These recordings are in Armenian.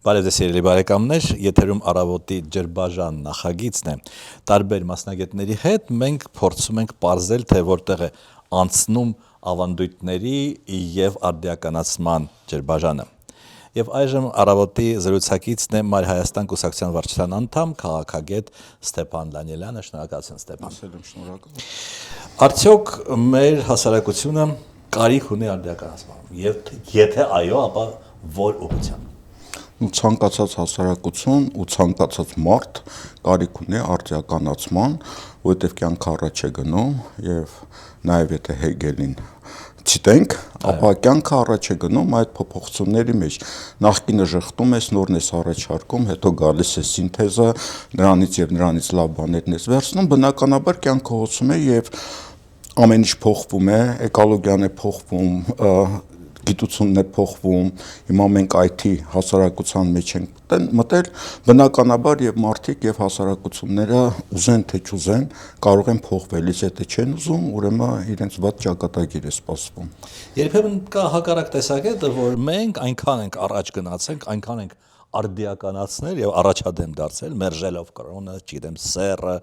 Բարև ձեզ սիրելի բարեկամներ, եթերում առավոտի ջրբաժան նախագիծն է։ Տարբեր մասնագետների հետ մենք փորձում ենք պարզել, թե որտեղ է անցնում ավանդույթների եւ արդիականացման ջրբաժանը։ Եվ այժմ առավոտի զրուցակիցն է Մայր Հայաստան կուսակցության վարչության անդամ, քաղաքագետ Ստեփան Դանիելյանը։ Շնորհակալություն Ստեփան։ Շնորհակալ։ Արդյոք մեր հասարակությունը կարիք ունի արդիականացման, եւ եթե այո, ապա որ ուղղությամբ։ Ցանկացած հասարակություն ու ցանկացած մարդ կարիք ունի արդիականացման, որովհետև կյանքը առաջ է գնում եւ նաեւ եթե Հեգելին չիտենք, ապա կյանքը առաջ է գնում այդ փոփոխությունների մեջ։ Նախկինը ժխտում ես, նորն ես առաջարկում, հետո գալիս է սինթեզը, նրանից լավ բաներն ես վերցնում, բնականաբար կյանքը հոսում է եւ ամեն ինչ փոխվում է, էկոլոգիան է փոխվում, գիտությունն է փոխվում, հիմա մենք IT հասարակության մեջ ենք մտել, բնականաբար եւ մարդիկ եւ հասարակությունները ուզեն թե չուզեն կարող են փոխվել, եթե չեն ուզում, ուրեմն իրենց վատ ճակատագիր է սպասվում։ Երբեմն կա հակառակ տեսակետը, որ մենք այնքան ենք առաջ գնացենք, այնքան ենք արդիականացնել եւ առաջադեմ դարձել, մերժելով կրոնը, չգիտեմ, սեռը,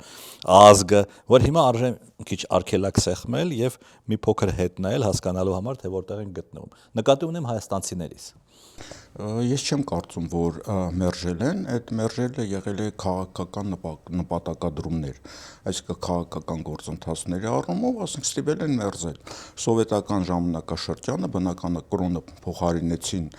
ազգը, որ հիմա արժե մի քիչ արգելակ սեղմել եւ մի փոքր հետ նայել հասկանալու համար, թե որտեղ են գտնվում։ Նկատի ունեմ հայաստանցիներիս։ Ես չեմ կարծում, որ մերժել են, այդ մերժելը եղել է քաղաքական նպատակադրումներ, այսինքն քաղաքական գործընթացների առումով, ասենք ստիպել են մերժել։ Սովետական ժամանակաշրջանը բնական կրոնը փոխարինեցին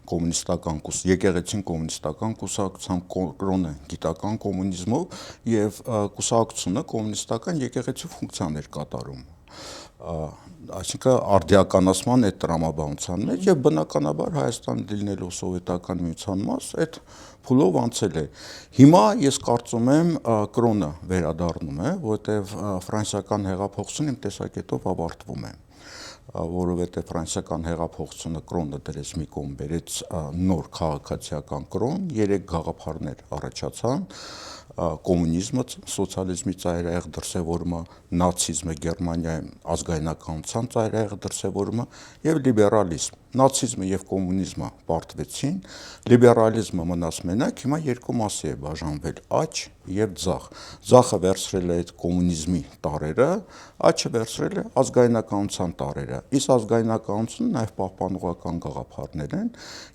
կոմունիստական եկեղեցին կոմունիստական կուսակցությամբ, կրոնը գիտական կոմունիզմով եւ կուսակցությունը կոմունիստական եկեղեցի ֆունկցիան էր կատարում։ Այսինքն արդիականացման այդ տրամաբանության մեջ եւ բնականաբար Հայաստանը դիլնելով սովետական միության մաս այդ փուլով անցել է։ Հիմա ես կարծում եմ կրոնը վերադառնում է, որովհետեւ ֆրանսիական հեղափոխությունը իմ տեսակետով ավարտվում է, որովհետեւ ֆրանսիական հեղափոխությունը կրոնը դրեց մի կողմ, բերեց նոր քաղաքացիական կրոն, 3 գաղափարներ առաջացան. կոմունիզմը, սոցիալիզմի ծայրահեղ դրսևորումը, նացիզմը Գերմանիայում ազգայնականության ծայրահեղ դրսևորումը եւ լիբերալիզմ։ Նացիզմը եւ կոմունիզմը պարտվեցին, լիբերալիզմը մնաց մենակ, հիմա երկու մասի է բաժանվել՝ աջ եւ ձախ։ Ձախը վերցրել է այդ կոմունիզմի տարրերը, աջը վերցրել է ազգայնականության տարրերը։ Իսկ ազգայնականությունը նաեւ պահպանողական գաղափարներ են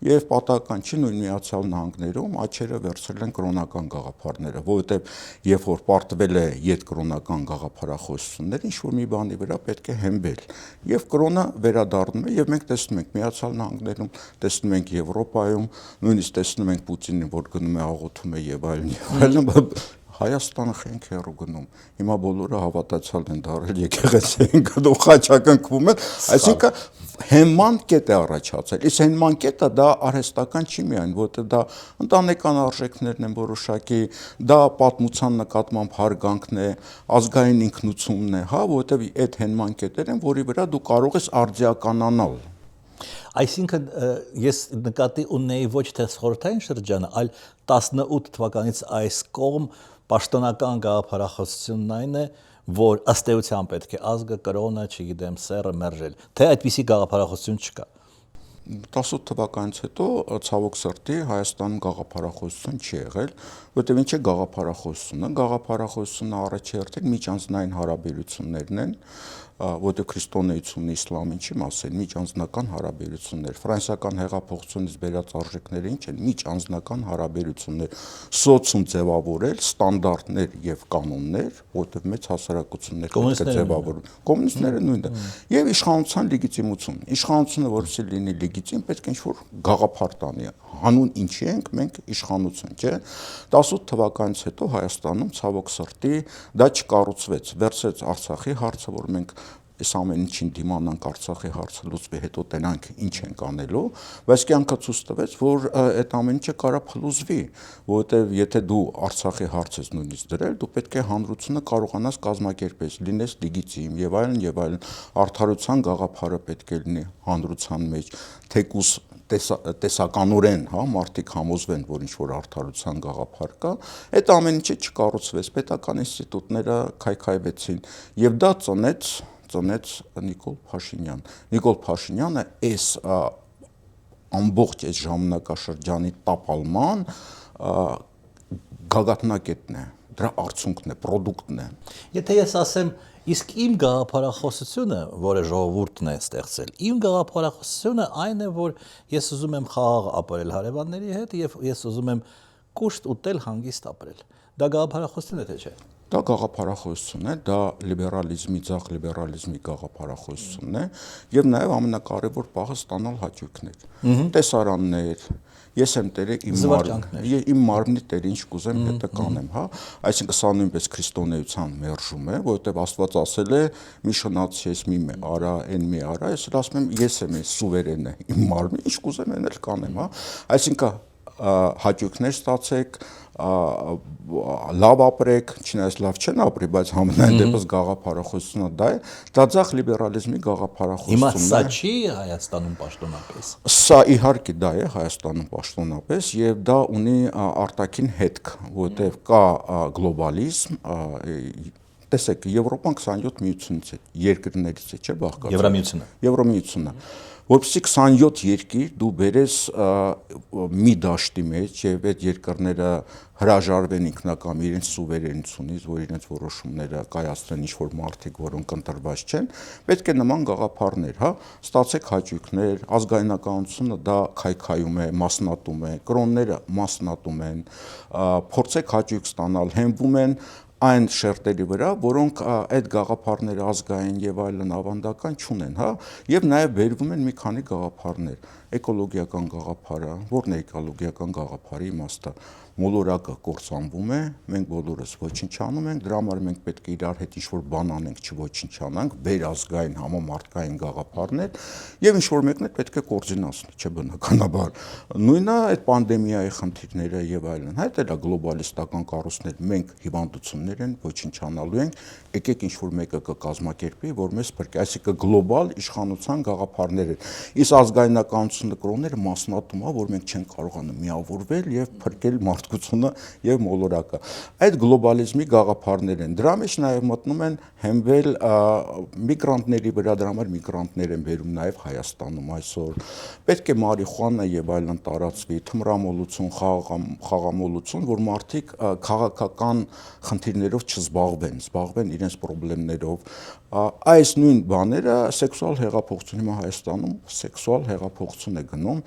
եւ պատահական չի նույն Միացյալ Նահանգներում աջերը վերցրել են կրոնական գաղափարները, որովհետեւ երբ որ պարտվել է յետկրոնական գաղափարախոսությունները, ինչ որ մի բանի վրա պետք է հենվել եւ կրոնը վերադառնում է եւ մենք տեսնում ենք Միացյալ Նահանգներում, տեսնում ենք Եվրոպայում, նույնիսկ տեսնում ենք Պուտինին, որ գնում է աղոթում է եւ այլն, Հայաստանը խենք հեռու գնում։ Հիմա բոլորը հավատացյալ են դարել, եկեղեցի են գնում, խաչակնքվում են, այսինքն հենման կետ է առաջացել։ Իսկ հենման կետը դա արհեստական չի միայն, որովհետեւ դա ընտանեկան արժեքներն են որոշակի, դա պատմության նկատմամբ հարգանքն է, ազգային ինքնությունն է, հա, որովհետեւ այդ հենման կետեր են, որի վրա դու կարող ես արդիականանալ։ Այսինքն ես նկատի ունեի ոչ թե խորհրդային շրջանը, այլ 18 թվականից այս կողմ պաշտոնական գաղափարախոսությունն այն է, որ ըստ էության պետք է ազգը, կրոնը, չգիտեմ, սեռը մերժել, թե այդպիսի գաղափարախոսություն չկա։ 18 թվականից հետո ցավոք սրտի Հայաստանում գաղափարախոսություն չի եղել, որտեղ ինչ է գաղափարախոսությունը։ Գաղափարախոսությունը առաջերտին միջանձնային հարաբերություններն են, որտեղ քրիստոնեությունը իսլամը ինչի մասին միջանձնական հարաբերություններ, ֆրանսիական հեղափոխությունից բերած արժեքները ինչ են միջանձնական հարաբերություններ, սոցիում ձևավորել ստանդարտներ եւ կանոններ, որտեղ մեծ հասարակություններ պետք է ձևավորեն, կոմունիստները նույնը, եւ իշխանության լեգիտիմություն։ Իշխանությունը որպեսզի լինի լեգիտիմ, պետք է ինչ-որ գաղափար տանի, հանուն ինչի ենք մենք իշխանություն, չէ՞։ 18 թվականից հետո Հայաստանում ցավոք սրտի դա չկառուցվեց, վերցրեց Արցախի հարցը, որ մենք այս ամեն ինչին դիմանանք, Արցախի հարցը լուծվի, հետո տենանք ինչ ենք անելու, բայց կյանքը ցույց տվեց, որ այդ ամեն ինչը կարա փլուզվի, որովհետև եթե դու Արցախի հարց ես նույնիսկ դրել, դու պետք է հանրությունը կարողանաս կազմակերպել, լինես լեգիտիմ եւ այլն եւ այլն, արդարության գաղափարը պետք է լինի հանրության մեջ, թեկուզ տեսականորեն, հա, մարդիկ համոզվեն, որ ինչ որ արդարության գաղափար կա, այդ ամեն ինչը չկառուցվեց, պետական ինստիտուտները քայքայվեցին եւ դա ծնեց Նիկոլ Փաշինյան։ Նիկոլ Փաշինյանը այս ամբողջ այս ժամանակաշրջանի տապալման գագաթնակետն է, դրա արդյունքն է, պրոդուկտն է։ Եթե ես ասեմ, իսկ իմ գաղափարախոսությունը, որը ժողովուրդն է ստեղծել, իմ գաղափարախոսությունը այն է, որ ես ուզում եմ խաղաղ ապրել հարևանների հետ եւ ես ուզում եմ կուշտ ուտել, հանգիստ ապրել։ Դա գաղափարախոսություն է, թե չէ։ Դա գաղափարախոսություն է, դա լիբերալիզմի, ձախ լիբերալիզմի գաղափարախոսությունն է եւ նաեւ ամենակարևոր պահը ստանալ հաճույքներ, տեսարաններ, ես եմ տերը իմ մարմնի տերը ինչ կուզեմ հետը կանեմ, հա, այսինքն սա նույնպես քրիստոնեության մերժում է, որովհետեւ Աստված ասել է՝ մի շնացի ես մի արա, այն մի արա, ես ասում եմ ես եմ սուվերենը, իմ մարմնի ինչ կուզեմ այն էլ կանեմ, հա, այսինքն հաճույքներ ստացեք, լավ ապրեք, չնայած լավ չեն ապրի, բայց համենայն դեպս գաղափարախոսությունը դա է, դա ձախ լիբերալիզմի գաղափարախոսությունն է։ Հիմա սա չի Հայաստանում պաշտոնապես։ Սա իհարկե դա է Հայաստանում պաշտոնապես եւ դա ունի արտաքին հետք, որտեղ կա գլոբալիզմ, տեսեք, Եվրոպան 27 միությունից է, երկրներից է, չէ՞ բաղկացած։ Եվրոմիությունը։ Որպեսզի 27 երկիր դու բերես մի դաշտի մեջ եւ այդ երկրները հրաժարվեն ինքնակամ իրենց սուվերենությունից, որ իրենց որոշումները կայացնեն ինչ-որ մարդիկ, որոնք ընտրված չեն, պետք է նման գաղափարներ, հա, ստացեք հաճույքներ, ազգայնականությունը դա քայքայում է, մասնատում է, կրոնները մասնատում են, փորձեք հաճույք ստանալ, հենվում են այն շերտերի վրա, որոնք այդ գաղափարները ազգային եւ այլն ավանդական չունեն, հա, եւ նաեւ բերվում են մի քանի գաղափարներ, էկոլոգիական գաղափարը, որն է էկոլոգիական գաղափարի իմաստը, մոլորակը կործանվում է, մենք բոլորս ոչնչանում ենք, դրա համար մենք պետք է իրար հետ ինչ-որ բան անենք, չոչնչանանք, վերազգային համամարտկային գաղափարներ եւ ինչ-որ մեկն է պետք է կորձինացնի, չէ՞ բնականաբար։ Նույնը այդ պանդեմիայի խնդիրները եւ այլն, հա, դա գլոբալիստական կառույցներ, մենք հիվանդություններ են, ոչնչանալու ենք, եկեք ինչ-որ մեկը կկազմակերպի, որ մեզ փրկի, այսինքն գլոբալ իշխանության գաղափարներ են։ Իսկ ազգայնականությունը կրոնները մասնատում է, որ մենք չենք կարողանում միավորվել եւ փրկել մարդկությունը եւ մոլորակը։ Այդ գլոբալիզմի գաղափարներ են։ Դրա մեջ նաեւ մտնում են հենվել միգրանտների վրա, դրա համար միգրանտներ են բերում նաեւ Հայաստանում այսօր։ Պետք է մարիխուանա եւ այլն տարածվի, թմրամոլություն, խաղամոլություն, որ մարդիկ քաղաքական խնդիրներով չզբաղվեն իրենց խնդիրներով։ Այս նույն բաները սեքսուալ հեղափոխություն, հիմա Հայաստանում սեքսուալ հեղափոխություն է գնում,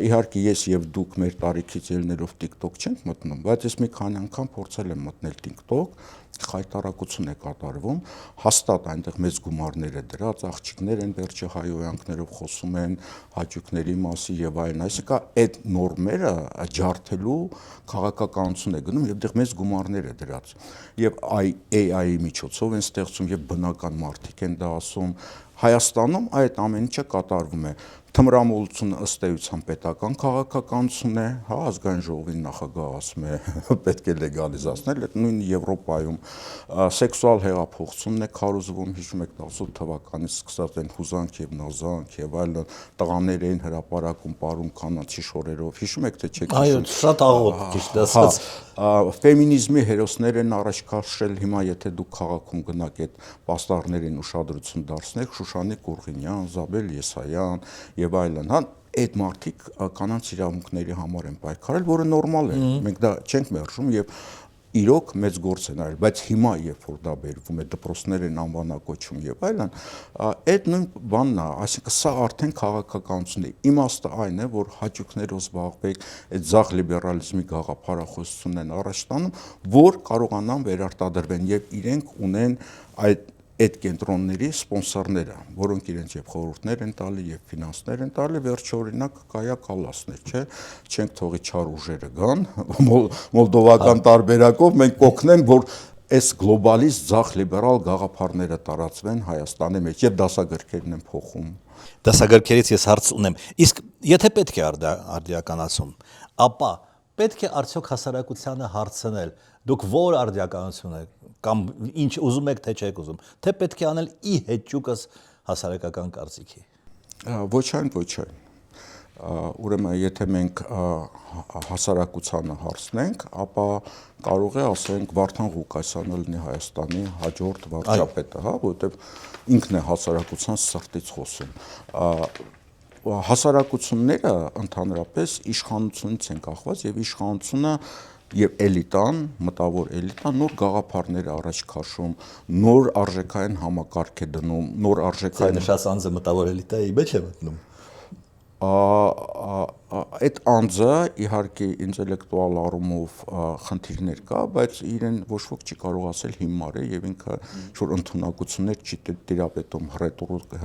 իհարկե ես եւ դուք մեր տարիքից ելներով TikTok չենք մտնում, բայց ես մի քանի անգամ փորձել եմ մտնել TikTok, խայտարակություն է կատարվում, հաստատ այնտեղ մեծ գումարներ է դրած, աղջիկներ են վերջի հայոյանքներով խոսում են հաճույքների մասի եւ այլն, այսինքն այդ նորմերը ջարդելու քաղաքականություն է գնում եւ դեռ մեծ գումարներ է դրած եւ AI-ի միջոցով են ստեղծում եւ բնական մարդիկ են դա ասում։ Հայաստանում այդ ամեն ինչը կատարվում է։ Թմրամոլությունը ըստ էության պետական քաղաքականություն է, հա, ազգային ժողովի նախագահ ասում է պետք է լեգալիզացնել, այդ նույն Եվրոպայում սեքսուալ հեղափոխությունն է քարոզվում, հիշում եք 18 թվականից սկսած են հուզանք եւ նազանք եւ այլն, տղաներ էին հրապարակում պարում կանացի շորերով, հիշում եք թե չեք հիշում։ Այո, շատ աղոտ ճիշտ ասած։ Ֆեմինիզմի հերոսներ են առաջ քաշել, հիմա եթե դուք քաղաքում գնաք այդ պաստառներին ուշադրություն դարձնեք, Շուշանիկ Կուրղինյան, Զաբել Եսայան եւ այլն, հա, այդ մարդիկ կանանց իրավունքների համար են պայքարել, որը նորմալ է, մենք դա չենք մերժում եւ իրոք մեծ գործ են արել, բայց հիմա երբ որ դա բերվում է, դպրոցներ են անվանակոչում եւ այլն, այդ նույն բանն է, այսինքն սա արդեն քաղաքականություն է։ Իմաստը այն է, որ հաճույքներով զբաղվեք, այդ ձախ լիբերալիզմի գաղափարախոսությունն են առաջ տանում, որ կարողանան վերարտադրվեն եւ իրենք ունեն այդ կենտրոնների սպոնսորները, որոնք իրենց եւ խորհուրդներ են տալի եւ ֆինանսներ են տալի, վերջի օրինակ Կայա Կալասներ, չէ, չենք թողի չար ուժերը գան, մոլդովական տարբերակով մենք կօգնենք, որ այս գլոբալիստ ձախ լիբերալ գաղափարները տարածվեն Հայաստանի մեջ եւ դասագրքերն են փոխում։ Դասագրքերից ես հարց ունեմ։ Իսկ եթե պետք է արդիականացում, ապա պետք է արդյոք հասարակությանը հարցնել, դուք որ արդիականություն եք կամ ինչ ուզում եք թե չեք ուզում, թե պետք է անել ի հեճուկս հասարակական կարծիքի։ Ոչ այն։ Ուրեմն եթե մենք հասարակությանը հարցնենք, ապա կարող է ասենք Վարդան Ղուկասյանը լինի Հայաստանի հաջորդ վարչապետը, հա, որովհետև ինքն է հասարակության սրտից խոսում։ հասարակությունները ընդհանրապես իշխանությունից են կախված եւ իշխանությունը եւ էլիտան, մտավոր էլիտան նոր գաղափարներ առաջ քաշում, նոր արժեքային համակարգ է դնում, նոր արժեքային նշած անձը մտավոր էլիտայի մեջ է մտնում։ Այդ անձը իհարկե ինտելեկտուալ առումով խնդիրներ կա, բայց իրեն ոչ ոք չի կարող ասել հիմար է եւ ինքը ինչ-որ ընդունակություններ չի տիրապետում,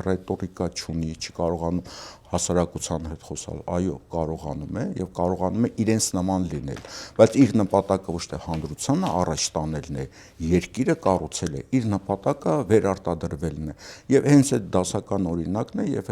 ռետորիկա չունի, չի կարողանում հասարակության հետ խոսալ, այո, կարողանում է եւ կարողանում է իրենց նման լինել, բայց իր նպատակը ոչ թե հանրությանը առաջ տանելն է, երկիրը կառուցել է, իր նպատակը վերարտադրվելն է եւ հենց այդ դասական օրինակն է եւ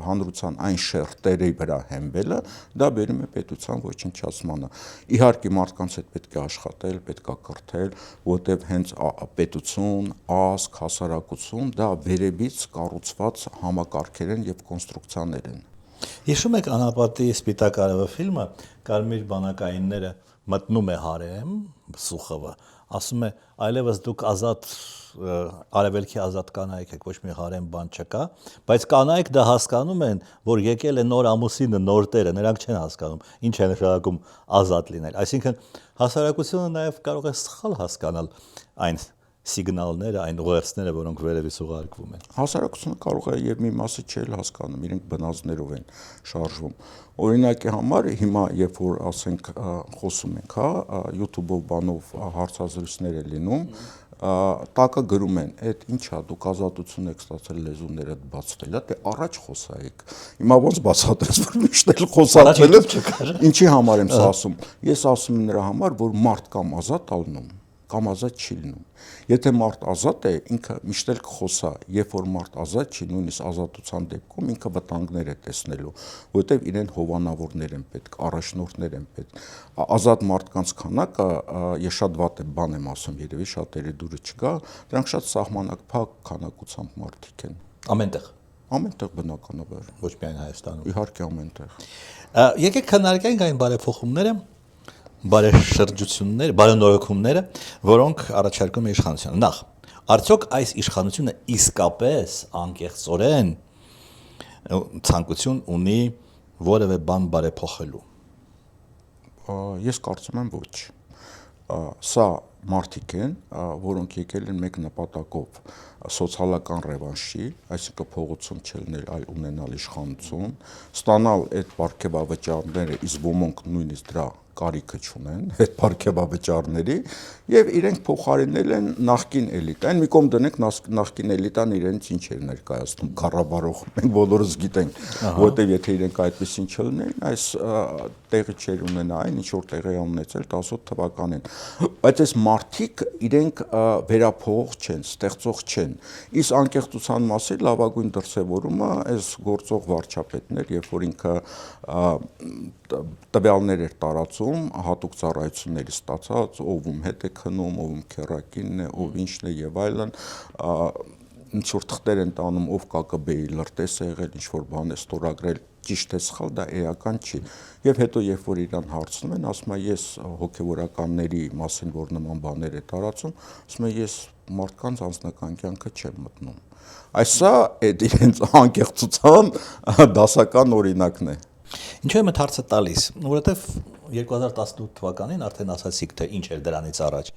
հանրության այն շերտերի վրա հենվելը, դա բերում է պետության ոչնչացմանը։ Իհարկե մարդկանց հետ պետք է աշխատել, պետք է կրթել, որտեղ հենց պետություն, ազգ, հասարակություն դա վերևից կառուցված համակարգեր են եւ կոնստրուկցիաներ են։ Հիշում եք Անապատի Սպիտակ արևը ֆիլմը, Կարմիր բանակայինները մտնում է հարեմ, Սուխովը, ասում է, այլևս դուք ազատ արևելքի ազատ կանայք եք, ոչ մի հարեմ բան չկա, բայց կանայք դա հասկանում են, որ եկել է նոր ամուսինը, նոր տերը, նրանք չեն հասկանում, ինչ է նշանակում ազատ լինել։ Այսինքն հասարակությունը նաև կարող է սխալ հասկանալ այն սիգնալները, այն ուղերձները, որոնք վերևից ուղարկվում են։ Հասարակությունը կարող է եւ մի մասը չէլ հասկանում, իրենք բնազդներով են շարժվում։ Օրինակի համար հիմա երբ որ ասենք խոսում ենք, YouTube-ով բանով հարցազրույցներ է լինում, տակը գրում են, այդ ինչա դուք ազատություն եք ստացել լեզուներդ բացվելա, դե առաջ խոսայիք։ Հիմա ոնց բացատրես, որ միշտ էլ խոսացել եմ, ինչի համար եմ սա ասում։ Ես ասում եմ նրա համար, որ մարդ կամ ազատ ալնում, կամ ազատ չի լինում։ Եթե մարդ ազատ է, ինքը միշտ էլ կխոսա, երբ որ մարդ ազատ չի, նույնիսկ ազատության դեպքում ինքը վտանգներ է տեսնելու, որովհետև իրեն հովանավորներ են պետք, առաջնորդներ են պետք։ Ազատ մարդկանց քանակը, ես շատ վատ բան եմ ասում, երևի շատերի դուրը չգա, դրանք շատ սահմանափակ քանակությամբ մարդիկ են։ Ամենտեղ։ Ամենտեղ բնականաբար։ Ոչ միայն Հայաստանում։ Իհարկե ամենտեղ։ Եկեք քննարկենք այն բարեփոխումները, բարեշրջությունները, բարենորոգումները, որոնք առաջարկում է իշխանությունը։ Նախ, արդյոք այս իշխանությունը իսկապես անկեղծորեն ցանկություն ունի որևէ բան բարեփոխելու։ Ես կարծում եմ ոչ։ Սա մարդիկ են, որոնք եկել են մեկ նպատակով սոցիալական ռևանշի, այսինքն փողոցում չլինել, այլ ունենալ իշխանություն, ստանալ այդ պարգևավճարները, իսկ ոմանք նույնիսկ դրա կարիքը չունեն այդ պարգևավճարների եւ իրենք փոխարինել են նախկին էլիտան։ Մի կողմ դնենք նախկին էլիտան իրենց ինչ էր ներկայացնում, կառավարող, մենք բոլորս գիտենք, որտեղ եթե իրենք այդպեսին չլինեին, այս տեղի չէր ունենային, ինչ որ տեղի ունեցել 18 թվականին։ Բայց այս մարդիկ իրենք վերափոխող չեն, ստեղծող չեն։ Իսկ անկեղծության մասին լավագույն դրսևորումը այս գործող վարչապետներ, երբ որ ինքը տվյալներ էր տարածում, հատուկ ծառայությունների ստացած, ով հետ է քնում, ով քերակինն է, ով ինչն է եւ այլն, ինչ որ թղթեր են տանում, ով ԿԿԲ-ի լրտես է եղել, ինչ որ բան է ստորագրել, ճիշտ է սխալ, դա էական չի։ Եվ հետո երբ որ իրան հարցնում են, ասում է ես հոգեվորականների մասին, որ նման բաներ է տարածում, ասում է ես մարդկանց անձնական կյանքը չեմ մտնում։ Այսա այդ իրենց անկեղծության դասական օրինակն է։ Ինչու եմ այդ հարցը տալիս, որովհետև 2018 թվականին արդեն ասացիք, թե ինչ էր դրանից առաջ։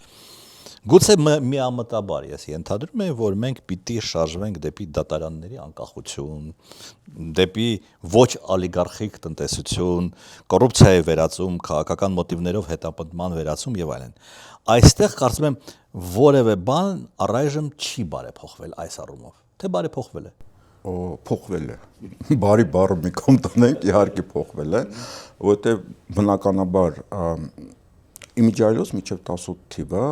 Գուցե միամտաբար ես ենթադրում եմ, որ մենք պիտի շարժվենք դեպի դատարանների անկախություն, դեպի ոչ օլիգարխիկ տնտեսություն, կոռուպցիայի վերածում, քաղաքական մոտիվներով հետապնդման վերածում եւ այլն։ Այստեղ կարծում եմ որևէ բան առայժմ չի բարեփոխվել այս առումով, թե բարեփոխվել է։ Փոխվել է։ Բարի բառը մի կողմ տնենք, իհարկե փոխվել է, որովհետեւ բնականաբար իմիջիայլոց մինչև 18 թիվը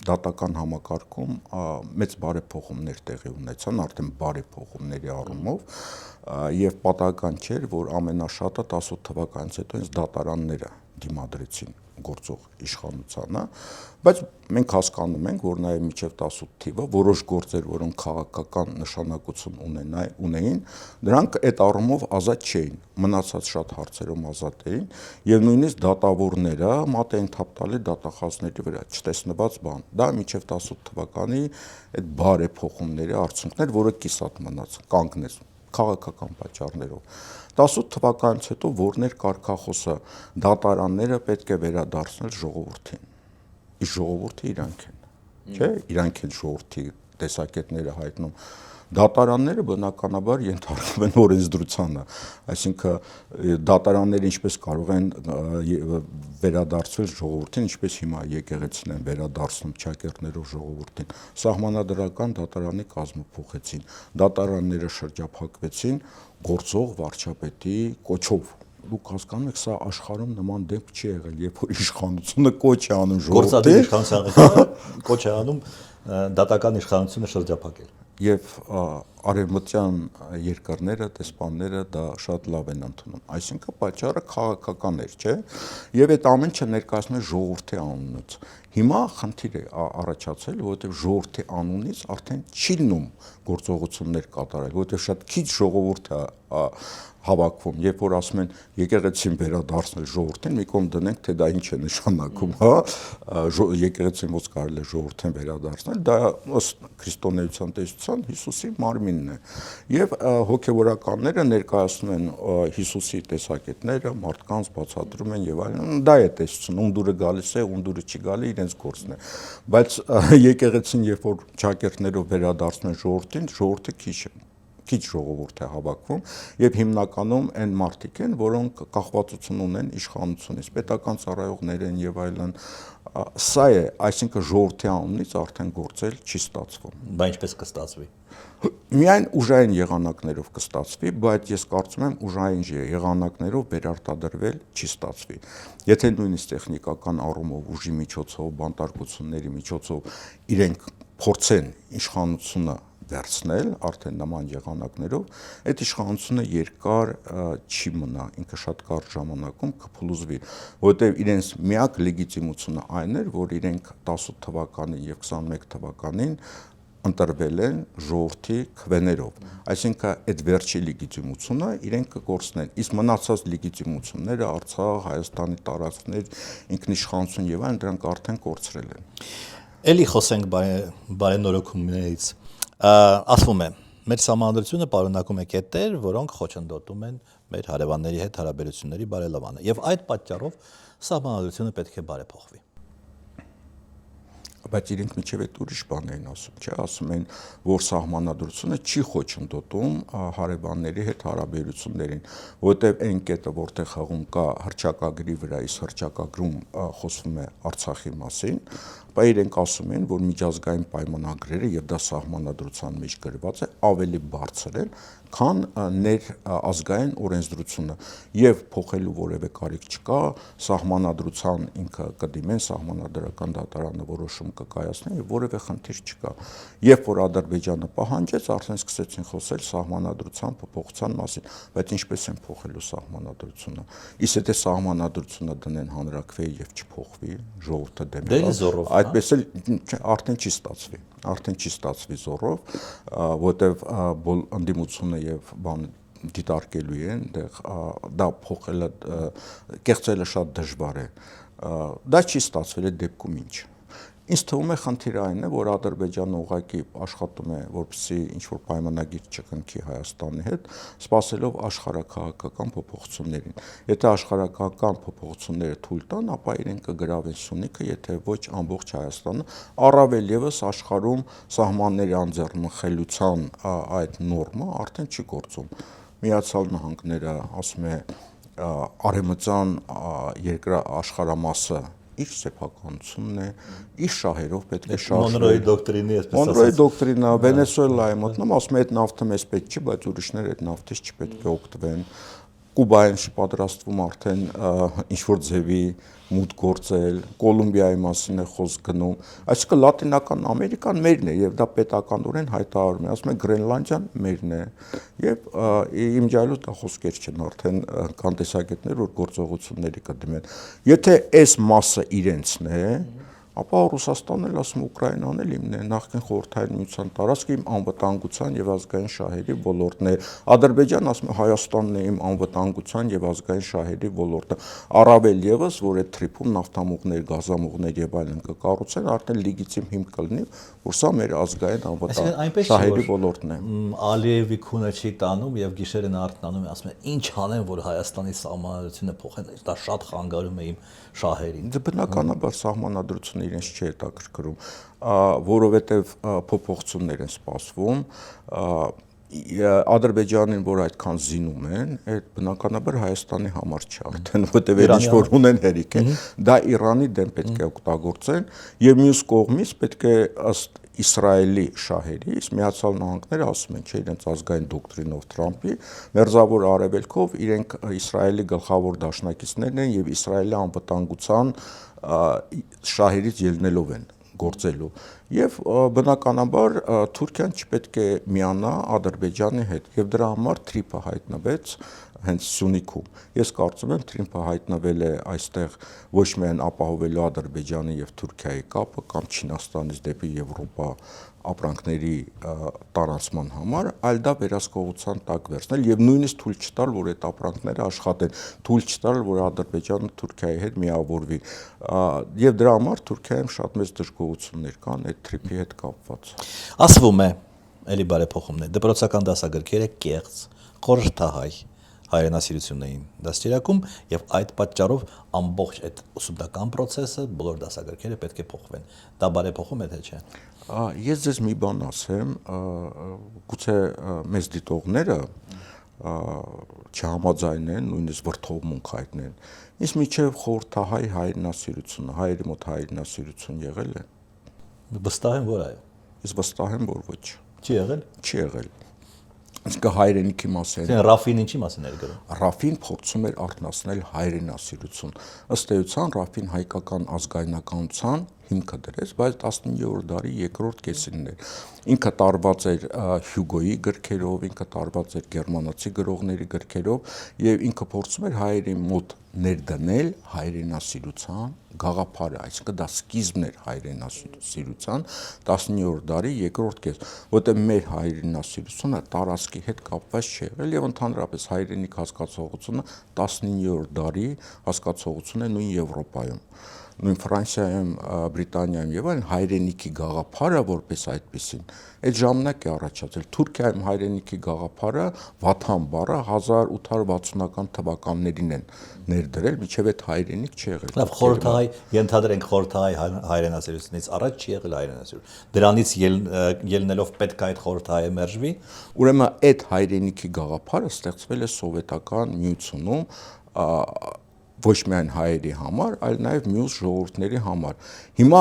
դատական համակարգում մեծ բարեփոխումներ տեղի ունեցան, արդեն բարեփոխումների առումով եւ պատահական չէր, որ ամենաշատը 18 թվականից հետո հենց դատարանները դիմադրեցին գործող իշխանությանը, բայց մենք հասկանում ենք, որ նաև մինչև 18 թիվը որոշ գործեր, որոնք քաղաքական նշանակություն ունեին, դրանք այդ առումով ազատ չէին, մնացած շատ հարցերում ազատ էին, եւ նույնիսկ դատավորները մատ էին թափ տալի դատախազների վրա, չտեսնված բան։ Դա մինչև 18 թվականի այդ բարեփոխումների արդյունքներ, որը կիսատ մնաց, կանգնեց։ քաղաքական պատճառներով։ 18 թվականից հետո որներ կարգախոսը դատարանները պետք է վերադարձնել ժողովրդին։ Իսկ ժողովուրդը իրանք են, չէ՞, իրանք են ժողովրդի տեսակետները հայտնում։ Դատարանները բնականաբար ենթարկվում են օրենսդրությանը, այսինքն դատարանները ինչպես կարող են վերադարձվել ժողովրդին, ինչպես հիմա եկեղեցին են վերադարձնում ճակերտներով ժողովրդին։ Սահմանադրական դատարանի կազմը փոխեցին, դատարանները շրջափակվեցին գործող վարչապետի կոչով։ Դուք հասկանում եք, սա աշխարհում նման դեպք չի եղել, երբ որ իշխանությունը կոչ է անում ժողովրդին, իշխանության կոչ է անում դատական իշխանությունը շրջափակել։ Եվ արևմտյան երկրները, տեսպանները դա շատ լավ են ընդունում։ Այսինքն պատճառը քաղաքական էր, չէ՞։ Եվ այդ ամեն ինչը ներկայացնում է ժողովրդի անունից։ Հիմա խնդիր է առաջացել, որովհետև ժողովրդի անունից արդեն չի լինում գործողություններ կատարել, որովհետև շատ քիչ ժողովուրդ է հավաքվում, երբ որ ասում են եկեղեցին վերադարձնել ժողովրդին, մի կողմ դնենք, թե դա ինչ է նշանակում, հա, եկեղեցին ոնց կարելի է ժողովրդին վերադարձնել, դա ըստ քրիստոնեության տեսության Հիսուսի մարմինն է։ Եվ հոգևորականները ներկայացնում են Հիսուսի տեսակետները, մարդկանց բացատրում են եւ այլն, դա է տեսությունը, ում դուրը գալիս է, ում դուրը չի գալի, իրենց գործն է։ Բայց եկեղեցին երբ որ ճակերտներով վերադարձնում են ժողովրդին, ժողովուրդը քիչ ժողովուրդ է հավաքվում եւ հիմնականում այն մարդիկ են, որոնք կախվածություն ունեն իշխանությունից, պետական ծառայողներ են եւ այլն։ Սա է, այսինքն ժողովրդի անունից արդեն գործել չի ստացվում։ Բայց ինչպես կստացվի։ Միայն ուժային եղանակներով կստացվի, բայց ես կարծում եմ ուժային եղանակներով վերարտադրվել չի ստացվի։ Եթե նույնիսկ տեխնիկական առումով ուժի միջոցով, բանտարկությունների միջոցով իրենք փորձեն իշխանությունը վերցնել արդեն նման եղանակներով, այդ իշխանությունը երկար չի մնա, ինքը շատ կարճ ժամանակում կփլուզվի, որովհետև իրենց միակ լեգիտիմությունը այն էր, որ իրենք 18 թվականին եւ 21 թվականին ընտրվել են ժողովրդի քվեներով, այսինքն այդ վերջի լեգիտիմությունը իրենք կկորցնեն, իսկ մնացած լեգիտիմությունները Արցախ, Հայաստանի տարածքներ, ինքնիշխանություն եւ այլն դրանք արդեն կորցրել են։ Էլի խոսենք բարենորոգումներից։ Ասվում է, մեր սահմանադրությունը պարունակում է կետեր, որոնք խոչընդոտում են մեր հարևանների հետ հարաբերությունների բարելավանը, եւ այդ պատճառով սահմանադրությունը պետք է բարեփոխվի։ Բայց իրենք միջև այդ ուրիշ բան են ասում, չէ՞, ասում են, որ սահմանադրությունը չի խոչընդոտում հարևանների հետ հարաբերություններին, որովհետև այն կետը, որտեղ հղում կա հռչակագրի վրա, իսկ հռչակագրում խոսվում է Արցախի մասին, բայց իրենք ասում են, որ միջազգային պայմանագրերը եւ դա սահմանադրության մեջ գրված է, ավելի բարձր են, քան ներազգային օրենսդրությունը եւ փոխելու որևէ կարիք չկա, սահմանադրության ինքը կդիմեն, սահմանադրական դատարանը որոշում կկայացնի եւ որևէ խնդիր չկա։ Երբ որ Ադրբեջանը պահանջեց, արդեն սկսեցին խոսել սահմանադրության փոփոխության մասին, բայց ինչպես են փոխելու սահմանադրությունը։ Իսկ եթե սահմանադրությունը դնեն հանրաքվեի եւ չփոխվի, ժողովուրդը դեմի, այդպես էլ արդեն չի ստացվի։ Արդեն չի ստացվի զորով, որտեվ ընդդիմությունը եւ բանը դիտարկելու են, դա փոխելը, կեղծելը շատ դժվար է։ Դա չի ստացվել այդ դեպքում ինչ։ Ինձ թվում է խնդիրը այն է, որ Ադրբեջանը ուղղակի աշխատում է, որպեսզի ինչ-որ պայմանագիր չկնքի Հայաստանի հետ, սպասելով աշխարհաքաղաքական փոփոխություններին։ Եթե աշխարհաքաղաքական փոփոխությունները թույլ տան, ապա իրենք կգրավեն Սյունիքը, եթե ոչ ամբողջ Հայաստանը, առավել եւս աշխարհում սահմանների անձեռնմխելիության այդ նորմը արդեն չի գործում։ Միացյալ Նահանգները ասում է արևմտյան աշխարհամասը իր սեփականությունն է, իր շահերով պետք է շարժվի։ Մոնրոյի դոկտրինի, այսպես ասած։ Մոնրոյի դոկտրինը Վենեսուելայի մոտնում ասում է այդ նավթը մեզ պետք չի, բայց ուրիշները այդ նավթից չպետք է օգտվեն։ Կուբայում պատրաստվում արդեն ինչ-որ ձևի մուտք գործել, Կոլումբիայի մասին է խոսք գնում, այսինքն Լատինական Ամերիկան մերն է եւ դա պետականորեն հայտարարում է, ասում է Գրենլանդիան մերն է եւ իմջալու դա խոսքեր չեն, արդեն կան տեսակետներ, որ գործողությունների կդիմեն։ Եթե այս մասը իրենցն է, ապա Ռուսաստանն էլ ասում Ուկրաինան էլ իմն է, նախկին խորհրդային միության տարածքը իմ անվտանգության եւ ազգային շահերի ոլորտն է։ Ադրբեջանն ասում է Հայաստանն է իմ անվտանգության եւ ազգային շահերի ոլորտը։ Առավել եւս, որ այդ թրիփում նավթամուղներ, գազամուղներ եւ այլն կկառուցեն, արդեն լեգիտիմ հիմք կլինի, որ սա մեր ազգային անվտանգության շահերի ոլորտն է։ Ալիևի քունը չի տանում եւ գիշերն արթնանում է, ասում է ինչ անեն, որ Հայաստանի սահմանադրությունը փոխեն, դա շատ խանգարում է իմ շահերին։ Դե բնականաբար սահմանադրությունը իրենց չի հետաքրքրում, որովհետև փոփոխություններ են սպասվում, Ադրբեջանին, որ այդքան զինում են, այդ բնականաբար Հայաստանի համար չի արդեն, որտեղ ինչ որ ունեն հերիք է, դա Իրանի դեմ պետք է օգտագործեն եւ մյուս կողմից պետք է ըստ Իսրայելի շահերի, իսկ Միացյալ Նահանգները ասում են, չէ, իրենց ազգային դոկտրինով Թրամփի, մերձավոր արևելքով իրենք Իսրայելի գլխավոր դաշնակիցներն են եւ Իսրայելի անվտանգության շահերից ելնելով են գործելու եւ բնականաբար Թուրքիան չպետք է միանա Ադրբեջանի հետ եւ դրա համար թրիփը հայտնվեց հենց Սյունիքում։ Ես կարծում եմ թրիփը հայտնվել է այստեղ ոչ միայն ապահովելու Ադրբեջանի եւ Թուրքիայի կապը կամ Չինաստանից դեպի Եվրոպա ապրանքների տարածման համար, այլ դա վերահսկողության տակ վերցնել եւ նույնիսկ թույլ չտալ, որ այդ ապրանքները աշխատեն, թույլ չտալ, որ Ադրբեջանը Թուրքիայի հետ միավորվի։ Եվ դրա համար Թուրքիայում շատ մեծ դժգոհություններ կան այդ թրիփի հետ կապված։ Ասվում է, էլի բարեփոխումներ, դպրոցական դասագրքերը կեղծ, խորհրդահայ հայրենասիրությունն էին դաստիարակում եւ այդ պատճառով ամբողջ այդ ուսումնական process-ը, բոլոր դասագրքերը պետք է փոխվեն։ Դա բարեփոխում է թե չէ։ Ես ձեզ մի բան ասեմ, գուցե մեծ դիտողները չհամաձայնեն, նույնիսկ վրդովմունք հայտնեն։ Իսկ միջև խորհրդահայ հայրենասիրությունը, հայերի մոտ հայրենասիրություն եղել է։ Վստահ եմ, որ այո։ Ես վստահ եմ, որ ոչ։ Չի եղել։ Չի եղել։ Իսկ հայրենիքի մասին։ Ռաֆին ինչի մասին էր գրում։ Ռաֆին փորձում էր արտնասնել հայրենասիրություն։ Ըստ էության Ռաֆին հայկական ազգայնականության հիմքը դրեց, բայց 19-րդ դարի երկրորդ կեսին էր։ Ինքը տարված էր Հյուգոյի գրքերով, ինքը տարված էր գերմանացի գրողների գրքերով եւ ինքը փորձում էր հայերի մոտ ներդնել հայրենասիրության գաղափարը, այսինքն դա սկիզբն էր հայրենասիրության 19-րդ դարի երկրորդ կես, որտեղ մեր հայրենասիրությունը տարածքի հետ կապված չի եղել եւ ընդհանրապես հայրենիք հասկացողությունը 19-րդ դարի հասկացողություն է նույն Եվրոպայում, նույն Ֆրանսիայում, Բրիտանիայում եւ այլն հայրենիքի գաղափարը որպես այդպեսին այդ ժամանակ է առաջացել։ Թուրքիայում հայրենիքի գաղափարը Վաթան բառը 1860-ական թվականներին են ներդրել, միջև այդ հայրենիք չի եղել։ Լավ, խորհրդահայ, ենթադրենք խորհրդահայ հայրենասիրությունից առաջ չի եղել հայրենասիրություն։ Դրանից ելնելով պետք է այդ խորհրդահայը մերժվի։ Ուրեմն այդ հայրենիքի գաղափարը ստեղծվել է սովետական միությունում ոչ միայն հայերի համար, այլ նաև մյուս ժողովուրդների համար։ Հիմա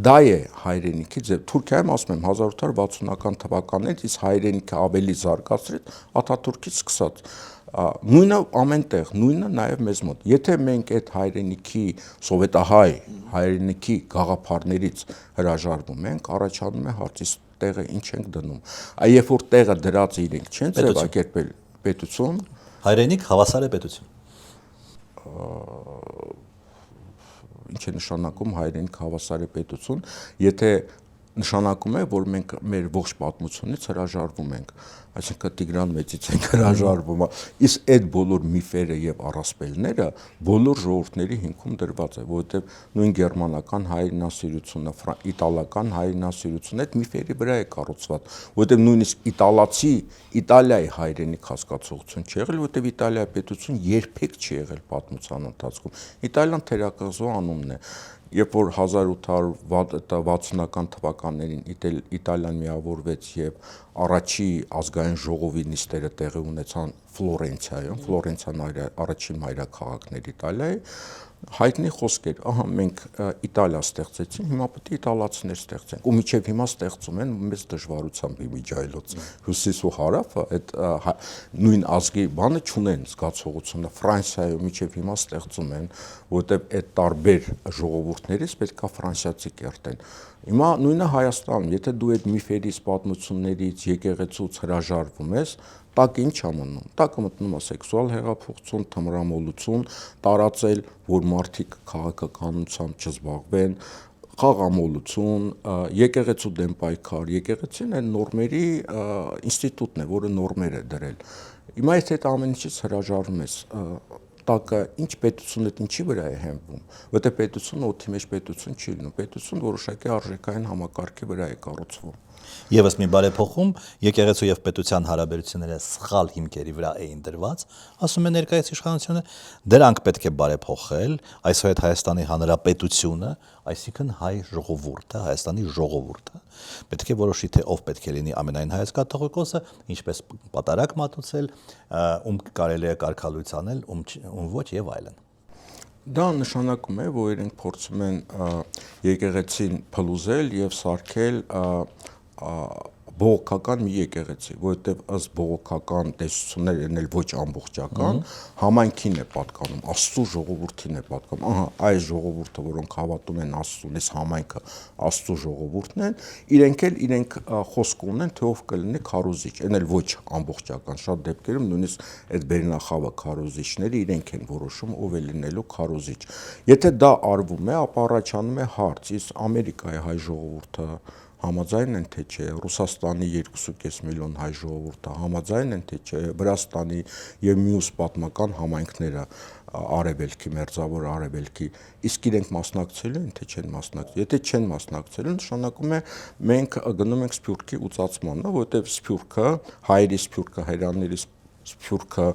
դա է հայրենիքի ձև։ Թուրքիայում ասում եմ 1860-ական թվականներից իսկ հայրենիքը ավելի զարգացրեց Աթաթուրքից սկսած։ Նույնը ամենտեղ, նույնը նաև մեզ մոտ։ Եթե մենք այդ հայրենիքի սովետահայ հայրենիքի գաղափարներից հրաժարվում ենք, առաջանում է հարցից տեղը ինչ ենք դնում։ Երբ որ տեղը դրած իրենք չեն ձևակերպել պետություն, հայրենիք հավասար է պետություն։ Ինչ է նշանակում հայրենիք հավասար է պետություն, եթե նշանակում է, որ մենք մեր ողջ պատմությունից հրաժարվում ենք, այսինքն Տիգրան Մեծից ենք հրաժարվում, իսկ այդ բոլոր միֆերը եւ առասպելները բոլոր ժողովուրդների հիմքում դրված է, որովհետեւ նույն գերմանական հայրենասիրությունը, իտալական հայրենասիրությունը այդ միֆերի վրա է կառուցված, որովհետեւ նույնիսկ իտալացի Իտալիայի հայրենիք հասկացողություն չի եղել, որովհետեւ Իտալիայի պետություն երբեք չի եղել պատմության ընթացքում։ Իդալիան թերակղզու անունն է։ Երբ որ 1860-ական թվականներին Իտալիան միավորվեց եւ առաջի ազգային ժողովի նիստերը տեղի ունեցան Ֆլորենցիայում, Ֆլորենցիան առաջին մայրաքաղաքն էր Իտալիայի, հայտնի խոսքեր, ահա մենք Իտալիա ստեղծեցին, հիմա պետք է իտալացիներ ստեղծենք, ու մինչև հիմա ստեղծում են մեծ դժվարությամբ իմիջայլոց հյուսիս ու հարավը այդ նույն ազգի բանը չունեն զգացողությունը, Ֆրանսիայում մինչև հիմա ստեղծում են, որտեղ այդ տարբեր ժողովուրդներից պետք է ֆրանսիացի կերտեն։ Հիմա նույնը Հայաստանում, եթե դու այդ միֆերից, պատմություններից, եկեղեցուց հրաժարվում ես, տակ ինչ է մնում։ Տակը մտնում է սեքսուալ հեղափոխություն, թմրամոլություն, տարածել, որ մարդիկ քաղաքականությամբ չզբաղվեն, խաղամոլություն, եկեղեցու դեմ պայքար, եկեղեցին այն նորմերի ինստիտուտն է, որը նորմեր է դրել։ Հիմա եթե այդ ամեն ինչից հրաժարվում ես, տակը ինչ պետությունը ինչի վրա է հենվում, որտեղ պետությունը օդի մեջ պետություն չի լինում, պետություն որոշակի արժեքային համակարգի վրա է կառուցվում։ Եվս մի բարեփոխում եկեղեցու եւ պետության հարաբերությունները սխալ հիմքերի վրա էին դրված, ասում է ներկայիս իշխանությունը, դրանք պետք է բարեփոխել, այսուհետ Հայաստանի Հանրապետությունը, այսինքն հայ ժողովուրդը, Հայաստանի ժողովուրդը, պետք է որոշի թե ով պետք է լինի ամենայն հայոց կաթողիկոսը, ինչպես պատարակ մատուցել, ում կարելի է կարգալույց անել, ում ոչ եւ այլն։ Դա նշանակում է, որ իրենք փորձում են եկեղեցին փլուզել եւ սարքել բողոքական մի եկեղեցի, որովհետև ըստ բողոքական տեսությունները են ոչ ամբողջական, համայնքին է պատկանում, Աստծո ժողովրդին է պատկանում։ Ահա, այս ժողովուրդը, որոնք հավատում են Աստծուն, այս համայնքը Աստծո ժողովուրդն են, իրենք խոսք ունեն, թե ով կլինի քարոզիչ, այն էլ ոչ ամբողջական, շատ դեպքերում նույնիսկ այդ բերնախավը քարոզիչները իրենք են որոշում, ով է լինելու քարոզիչ։ Եթե դա արվում է, ապա առաջանում է հարց, իսկ Ամերիկայի հայ ժողովուրդը համաձայն են թե չէ, Ռուսաստանի 2.5 միլիոն հայ ժողովուրդը համաձայն են թե չէ, Վրաստանի եւ մյուս պատմական համայնքները արևելքի, մերձավոր արևելքի, իսկ իրենք մասնակցելու են թե չեն մասնակցելու։ Եթե չեն մասնակցելու, նշանակում է մենք գնում ենք Սփյուռքի ուծացման, որովհետեւ Սփյուռքը, հայերի Սփյուռքը, հայրենիների Սփյուռքը,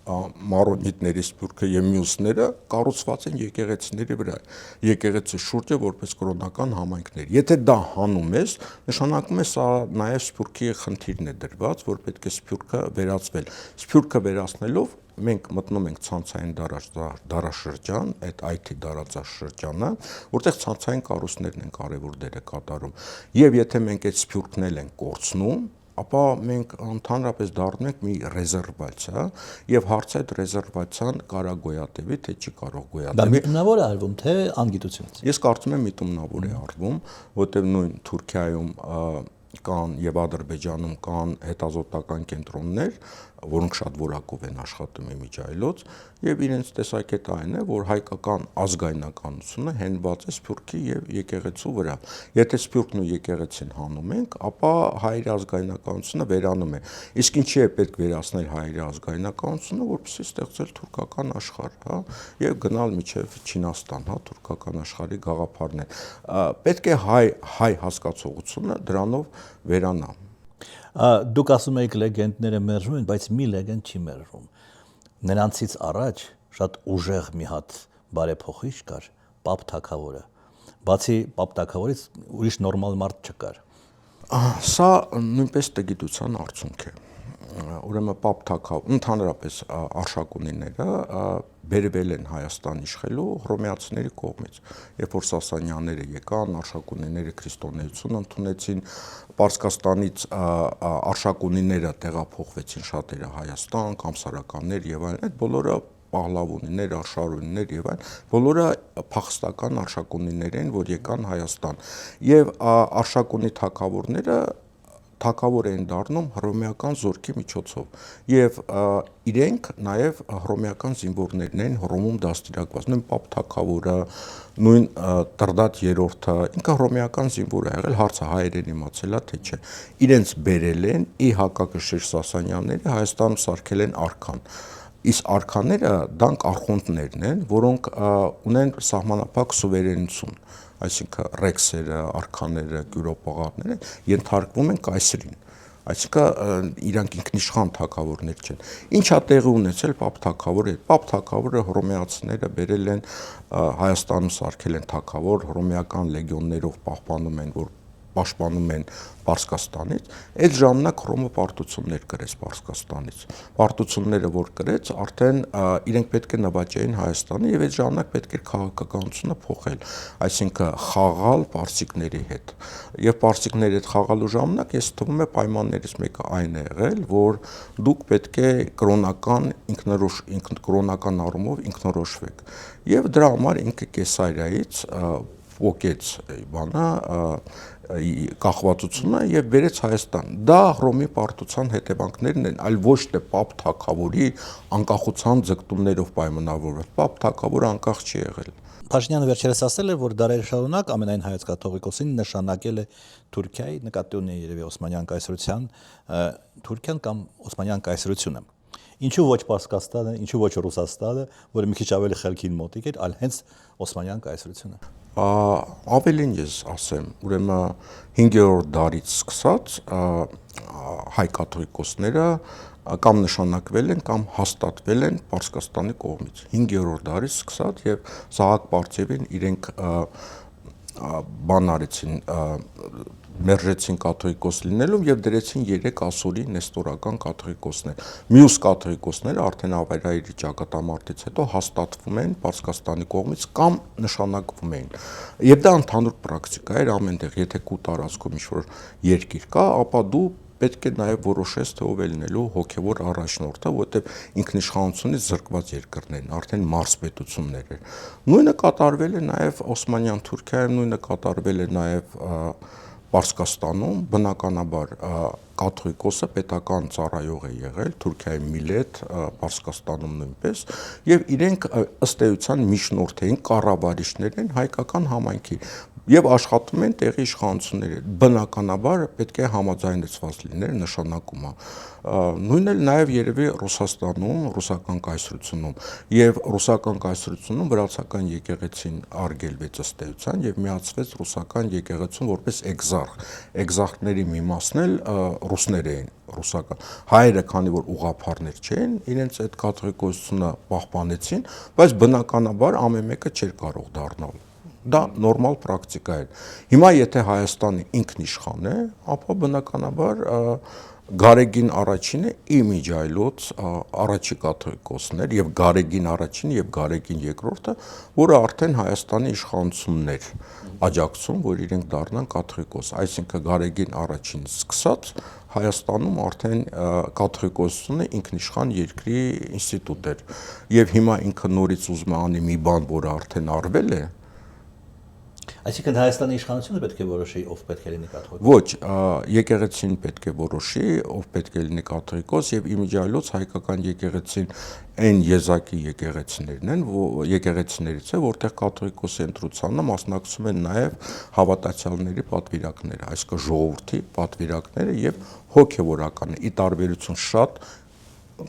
մարոնիտների Սփյուռքը եւ մյուսները կառուցված են եկեղեցիների վրա, եկեղեցի շուրջը որպես կրոնական համայնքներ։ Եթե դա հանում ես, նշանակում է սա նաեւ Սփյուռքի խնդիրն է դրված, որ պետք է Սփյուռքը վերածվել։ Սփյուռքը վերացնելով մենք մտնում ենք ցանցային դարաշրջան, այդ IT դարաշրջանը, որտեղ ցանցային կառույցներն են կարևոր դերը կատարում։ Եվ եթե մենք այդ Սփյուռքն ենք կորցնում, ապա մենք ընդհանրապես դառնում ենք մի ռեզերվացիա եւ հարցը այդ ռեզերվացիան կարա գոյատևի թե չի կարող գոյատևի։ Դա միտումնավոր է արվում թե անգիտությունից։ Ես կարծում եմ միտումնավոր է արվում, որտեղ նույն Թուրքիայում կան եւ Ադրբեջանում կան հետազոտական կենտրոններ, որոնք շատ որակով են աշխատում իմիջայլոց եւ իրենց տեսակետը այն է, որ հայկական ազգայնականությունը հենված է Սփյուռքի եւ եկեղեցու վրա։ Եթե Սփյուռքն ու եկեղեցին հանում ենք, ապա հայերի ազգայնականությունը վերանում է։ Իսկ ինչի է պետք վերացնել հայերի ազգայնականությունը, որպեսզի ստեղծել թուրքական աշխարհ, հա, եւ գնալ միջև Չինաստան, հա, թուրքական աշխարհի գաղափարն է։ Պետք է հայ հասկացողությունը դրանով վերանա։ Դուք ասում եք լեգենդները մերժում են, բայց մի լեգենդ չի մերժում։ Նրանցից առաջ շատ ուժեղ մի հատ բարեփոխիչ կար, Պապ Թագավորը։ Բացի Պապ Թագավորից ուրիշ նորմալ մարդ չկար։ Սա նույնպես տգիտության արդյունք է։ Ուրեմն Պապ Թագավոր, ընդհանրապես արշակունիները բերվել են Հայաստան իշխելու հռոմեացիների կողմից։ Երբ որ Սասանյանները եկան, արշակունիները քրիստոնեություն ընդունեցին, Պարսկաստանից արշակունիները տեղափոխվեցին շատերը Հայաստան, կամսարականներ եւ այլն, այդ բոլորը պահլավունիներ, արշարունիներ եւ այլն, բոլորը փախստական արշակունիներ են, որ եկան Հայաստան։ Եվ արշակունի թագավորները թագավոր են դառնում հռոմեական զորքի միջոցով եւ իրենք նաեւ հռոմեական զինվորներն են Հռոմում դաստիարակված, նույն Պապ Թագավորը, նույն Տրդատ III-ը, ինքը հռոմեական զինվոր է եղել, հարցը հայերեն իմացել է թե չէ։ Իրենց բերել են ի հակակշիռ Սասանյանների Հայաստանում սարքել են արքան։ Իսկ արքաները դրանք արխոնտներն են, որոնք ունեն սահմանափակ սուվերենություն, այսինքն ռեքսերը, արքաները, գյուրոպաղարները ենթարկվում են կայսրին, այսինքն իրանք ինքնիշխան թագավորներ չեն։ Ինչա տեղի ունեցել Պապ Թագավորը։ Պապ Թագավորը հռոմեացիները բերել են Հայաստանում սարքել են թագավոր, հռոմեական լեգիոններով պահպանում են, որ պաշտպանում են Պարսկաստանից, այդ ժամանակ Հռոմը պարտություններ կրեց Պարսկաստանից։ Պարտությունները որ կրեց, արդեն իրենք պետք է նվաճեին Հայաստանը եւ այդ ժամանակ պետք էր քաղաքականությունը փոխել, այսինքն խաղալ պարսիկների հետ։ Եվ պարսիկների հետ խաղալու ժամանակ ես թվում է պայմաններից մեկը այն է եղել, որ դուք պետք է կրոնական առումով ինքնորոշվեք։ Եվ դրա համար ինքը Կեսարիայից ոգեց բանը կախվածությունը եւ վերեց Հայաստան։ Դա Հռոմի պարտության հետևանքներն են, այլ ոչ թե Պապ Թագավորի անկախության ձգտումներով պայմանավորված։ Պապ Թագավորը անկախ չի եղել։ Փաշինյանը վերջերս ասել է, որ դարեր շարունակ ամենայն հայոց կաթողիկոսին նշանակել է Թուրքիայի, նկատի ունի երևի Օսմանյան կայսրության, Թուրքիան կամ Օսմանյան կայսրությունը։ Ինչու ոչ Պարսկաստանը, ինչու ոչ Ռուսաստանը, որը մի քիչ ավելի խելքին մոտիկ էր, այլ հենց Օսմանյան կայսրությունը։ Ավելին ես ասեմ, ուրեմն 5-րդ դարից սկսած հայ կաթողիկոսները կամ նշանակվել են կամ հաստատվել են Պարսկաստանի կողմից 5-րդ դարից սկսած եւ Սահակ Պարծևին իրենք բան արեցին, մերժեցին կաթողիկոս լինելուն եւ դրեցին 3 ասորի նեստորական կաթողիկոսներ։ Մյուս կաթողիկոսները արդեն ավերայրի ճակատամարտից հետո հաստատվում են Պարսկաստանի կողմից կամ նշանակվում են։ Եվ դա ընդհանուր պրակտիկա էր ամենտեղ, եթե քու տարածքում ինչ-որ երկիր կա, ապա դու պետք է նաև որոշես, թե ով է լինելու հոգևոր առաջնորդը, որտեղ ինքնիշխանությունից զրկված երկրներն արդեն մարզպետություններ էր։ Նույնը կատարվել է նաև Օսմանյան Թուրքիայում, նույնը կատարվել է նաև Պարսկաստանում, բնականաբար կաթողիկոսը պետական ծառայող է եղել Թուրքիայի Միլետ, Պարսկաստանում նույնպես, եւ իրենք ըստ էության միջնորդ էին, կառավարիչներ են հայկական համայնքի եւ աշխատում են տեղի իշխանությունների։ Բնականաբար պետք է համաձայնեցված լիներ նշանակումը։ Նույնն էլ նաեւ երևի Ռուսաստանում, ռուսական կայսրությունում եւ ռուսական կայսրությունում վրացական եկեղեցին արգելվեց ըստ էության եւ միացվեց ռուսական եկեղեցուն որպես էկզարխ։ Էկզարխների մի մասն էլ ռուսներ էին, ռուսական։ Հայերը, քանի որ ուղղափառներ չէին, իրենց այդ կաթողիկոսությունը պահպանեցին, բայց բնականաբար ամեն մեկը չէր կարող դառնալ։ Դա նորմալ պրակտիկա էր։ Հիմա եթե Հայաստանը ինքնիշխան է, ապա բնականաբար Գարեգին առաջինը իմիջայլոց առաջի կաթողիկոսն էր եւ Գարեգին առաջինը եւ Գարեգին երկրորդը, որը արդեն Հայաստանի իշխանությունն էր աջակցում, որ իրենք դառնան կաթողիկոս, այսինքն Գարեգին առաջինից սկսած Հայաստանում արդեն կաթողիկոսությունը ինքնիշխան երկրի ինստիտուտ էր եւ հիմա ինքը նորից ուզում է անի մի բան, որը արդեն արվել է։ Այսինքն Հայաստանի իշխանությունը պետք է որոշի ով պետք է լինի կաթողիկոս։ Ոչ, եկեղեցին պետք է որոշի ով պետք է լինի կաթողիկոս եւ իմիջիայլոց հայկական եկեղեցին այն եզակի եկեղեցիներն են, եկեղեցիներից է, որտեղ կաթողիկոսի ընտրությանը մասնակցում են նաեւ հավատացյալների պատվիրակները, այսինքն ժողովրդի պատվիրակները եւ հոգեվորականը՝ ի տարբերություն շատ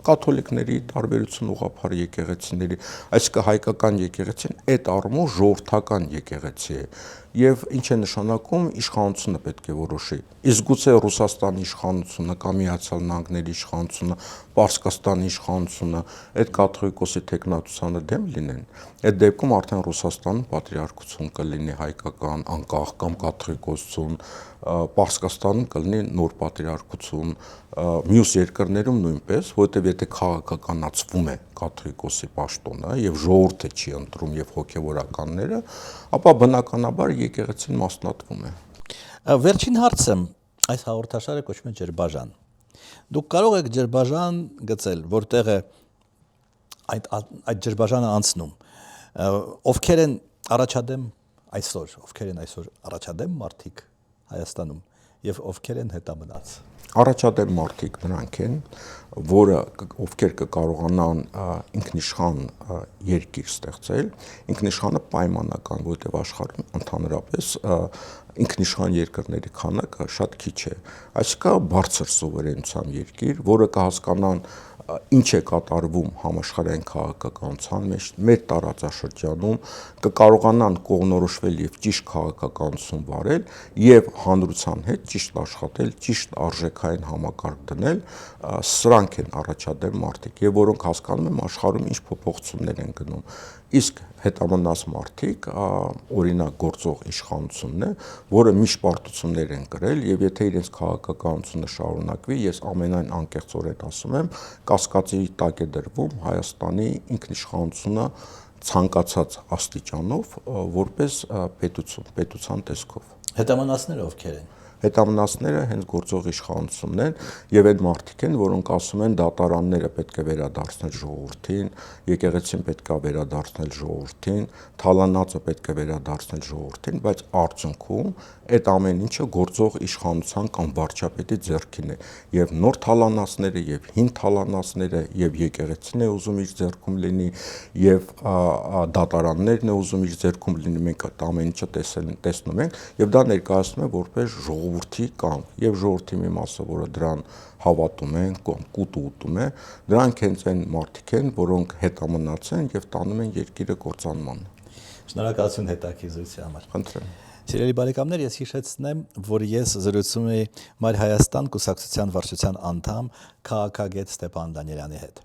կաթոլիկների տարբերություն ուղղափառ եկեղեցիների, այսինքն հայկական եկեղեցին այդ առումով ժողովրդական եկեղեցի է եւ ինչ է նշանակում իշխանությունը պետք է որոշի։ Իսկ գուցե Ռուսաստանի իշխանությունը կամ Միացյալ Նահանգների իշխանությունը, Պարսկաստանի իշխանությունը այդ կաթողիկոսի տեխնատությանը դեմ լինեն, այդ դեպքում արդեն Ռուսաստանում պատրիարքություն կլինի հայկական անկախ կամ կաթողիկոսություն, Պարսկաստանում կլինի նոր պատրիարքություն, մյուս երկրներում նույնպես, որտեղ եթե քաղաքականացվում է կաթողիկոսի պաշտոնը եւ ժողովուրդը չի ընտրում եւ հոգեվորականները, ապա բնականաբար եկեղեցին մասնատվում է։ Վերջին հարցը այս հաղորդաշարը կոչվում է ջրբաժան։ Դուք կարող եք ջրբաժան գծել, որտեղ է այդ ջրբաժանը անցնում։ Ովքեր են առաջադեմ առաջադեմ մարդիկ Հայաստանում եւ ովքեր են հետամնաց։ Առաջադեմ մարդիկ նրանք են, ովքեր կկարողանան ինքնիշխան երկիր ստեղծել, ինքնիշխանը պայմանական, որտեղ աշխարհում ընդհանրապես ինքնիշխան երկրների քանակը շատ քիչ է, այսինքն բարձր սուվերենության երկիր, որը կհասկանան ինչ է կատարվում համաշխարհային քաղաքականության մեջ, մեր տարածաշրջանում, կկարողանան կողմնորոշվել եւ ճիշտ քաղաքականություն վարել եւ հանրության հետ ճիշտ աշխատել, ճիշտ արժեքային համակարգ դնել, սրանք են առաջադեմ մարդիկ եւ որոնք հասկանում են աշխարհում ինչ փոփոխություններ են գնում։ Իսկ հետամնաց մարդիկ օրինակ գործող իշխանությունն է, որը միշպարտություններ են կրել եւ եթե իրենց քաղաքականությունը շարունակվի, ես ամենայն անկեղծորեն ասում եմ, կասկածի տակ է դրվում Հայաստանի ինքնիշխանությունը ցանկացած աստիճանով որպես պետության տեսքով։ Հետամնացները ովքեր են։ Հետամնացները հենց գործող իշխանությունն են եւ այդ մարդիկ են, որոնք ասում են դատարանները պետք է վերադարձնել ժողովրդին, եկեղեցին պետք է վերադարձնել ժողովրդին, թալանածը պետք է վերադարձնել ժողովրդին, բայց արդյունքում այդ ամեն ինչը գործող իշխանության կամ վարչապետի ձեռքին է եւ նոր թալանածները եւ հին թալանածները եւ եկեղեցին է ուզում իր ձեռքում լինի եւ դատարաններն է ուզում իր ձեռքում լինի, մենք այդ ամեն ինչը տեսնում ենք եւ դա ներկայացնում է որպես ժողովրդի կամք եւ ժողովրդի մի մասը, որը դրան հավատում են, կուտը ուտում է, դրանք հենց այն մարդիկ են, որոնք հետամնաց են եւ տանում են երկիրը կործանման։ Շնորհակալություն հետաքրքրության համար։ Խնդրեմ։ Սիրելի բարեկամներ, ես հիշեցնեմ, որ ես զրուցում եի Մայր Հայաստան կուսակցության վարչության անդամ քաղաքագետ Ստեփան Դանիելյանի հետ։